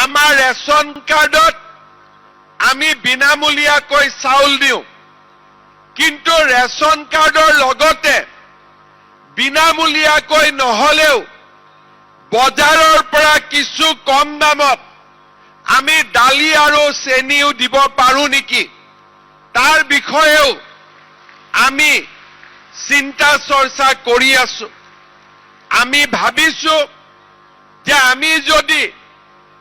আমাৰ ৰেচন কাৰ্ডত আমি বিনামূলীয়াকৈ চাউল দিওঁ, কিন্তু ৰেচন কাৰ্ডৰ লগতে বিনামূলীয়াকৈ নহলেও বজাৰৰ পৰা কিছু কম দামত আমি দালি আৰু চেনিও দিব পাৰো নেকি, তাৰ বিষয়েও আমি চিন্তা চৰ্চা কৰি আছো। আমি ভাবিছো যে আমি যদি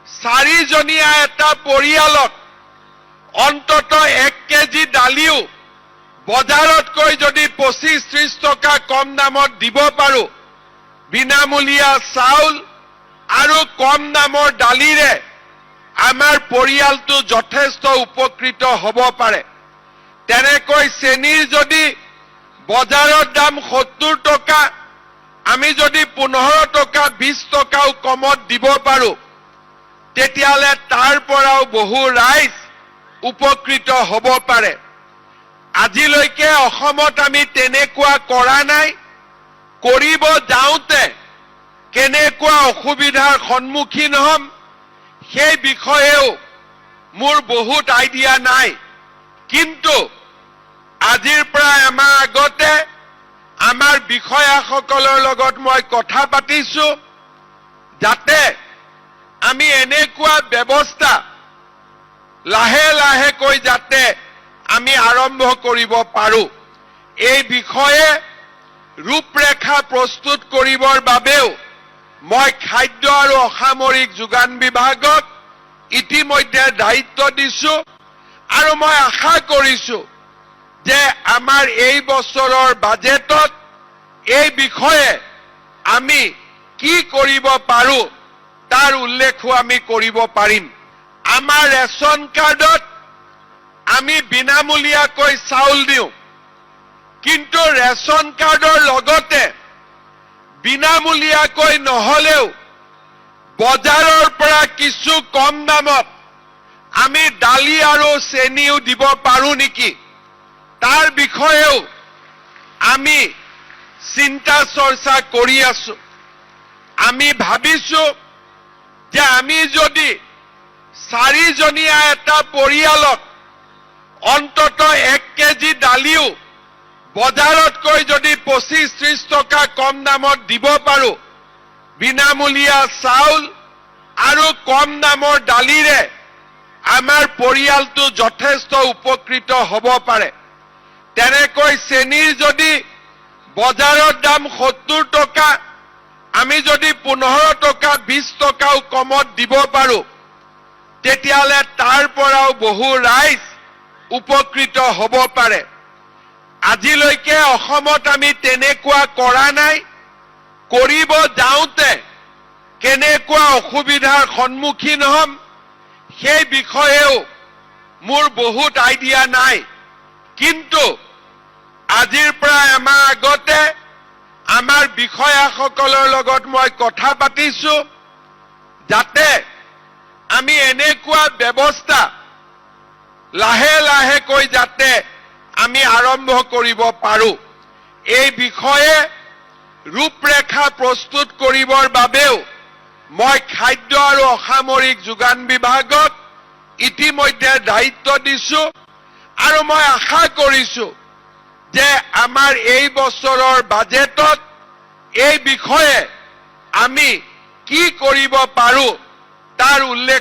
4জনীয়া এটা পৰিয়ালক অন্তত 1 কেজি দালিও বজাৰতকৈ যদি 25-30 টকা কম দামত দিব পাৰো, বিনামূলীয়া চাউল আৰু কম দামৰ দালিৰে আমাৰ পৰিয়ালটো যথেষ্ট উপকৃত হ'ব পাৰে। তেনেকৈ চেনিৰ যদি বজাৰৰ দাম 70 টকা, আমি যদি 15 টকা 20 টকাও কমত দিব পাৰো, তেতিয়াহ'লে তাৰ পৰাও বহু ৰাইজ উপকৃত হ'ব পাৰে। আজিলৈকে অসমত আমি তেনেকুৱা কৰা নাই। কৰিব যাওঁতে কেনেকুৱা অসুবিধাৰ সন্মুখীন হ'ম সেই বিষয়েও মোৰ বহুত আইডিয়া নাই, কিন্তু আজিৰ পৰা এমাহ আগতে আমাৰ বিষয়াসকলৰ লগত মই কথা পাতিছো, যাতে আমি এনেকুৱা ব্যৱস্থা লাহে লাহেকৈ যাতে আমি আৰম্ভ কৰিব পাৰো। এই বিষয়ে ৰূপৰেখা প্ৰস্তুত কৰিবৰ বাবেও মই খাদ্য আৰু অসামৰিক যোগান বিভাগক ইতিমধ্যে দায়িত্ব দিছো, আৰু মই আশা কৰিছো যে আমাৰ এই বছৰৰ বাজেটত এই বিষয়ে আমি কি কৰিব পাৰো তাৰ উল্লেখো আমি কৰিব পাৰিম। আমাৰ ৰেচন কাৰ্ডত আমি বিনামূলীয়াকৈ চাউল দিওঁ, কিন্তু ৰেচন কাৰ্ডৰ লগতে বিনামূলীয়াকৈ নহলেও বজাৰৰ পৰা কিছু কম দামত আমি দালি আৰু চেনিও দিব পাৰো নেকি, তাৰ বিষয়েও আমি চিন্তা চৰ্চা কৰি আছো। আমি ভাবিছো যে আমি যদি 4জনীয়া এটা পৰিয়ালক অন্তত 1 কেজি দালিও বজাৰতকৈ যদি 25-30 টকা কম দামত দিব পাৰো, বিনামূলীয়া চাউল আৰু কম দামৰ দালিৰে আমাৰ পৰিয়ালটো যথেষ্ট উপকৃত হ'ব পাৰে। তেনেকৈ চেনিৰ যদি বজাৰৰ দাম 70 টকা, আমি যদি 15 টকা 20 টকাও কমত দিব পাৰো, তেতিয়াহ'লে তাৰ পৰাও বহু ৰাইজ উপকৃত হ'ব পাৰে। আজিলৈকে অসমত আমি তেনেকুৱা কৰা নাই। কৰিব যাওঁতে কেনেকুৱা অসুবিধাৰ সন্মুখীন হ'ম সেই বিষয়েও মোৰ বহুত আইডিয়া নাই, কিন্তু আজিৰ পৰা এমাহ আগতে আমাৰ বিষয়াসকলৰ লগত মই কথা পাতিছো, যাতে আমি এনেকুৱা ব্যৱস্থা লাহে লাহেকৈ যাতে আমি আৰম্ভ কৰিব পাৰো। এই বিষয়ে ৰূপৰেখা প্ৰস্তুত কৰিবৰ বাবেও মই খাদ্য আৰু অসামৰিক যোগান বিভাগক ইতিমধ্যে দায়িত্ব দিছো, আৰু মই আশা কৰিছো যে আমাৰ এই বছৰৰ বাজেটত এই বিষয়ে আমি কি কৰিব পাৰো তাৰ উল্লেখ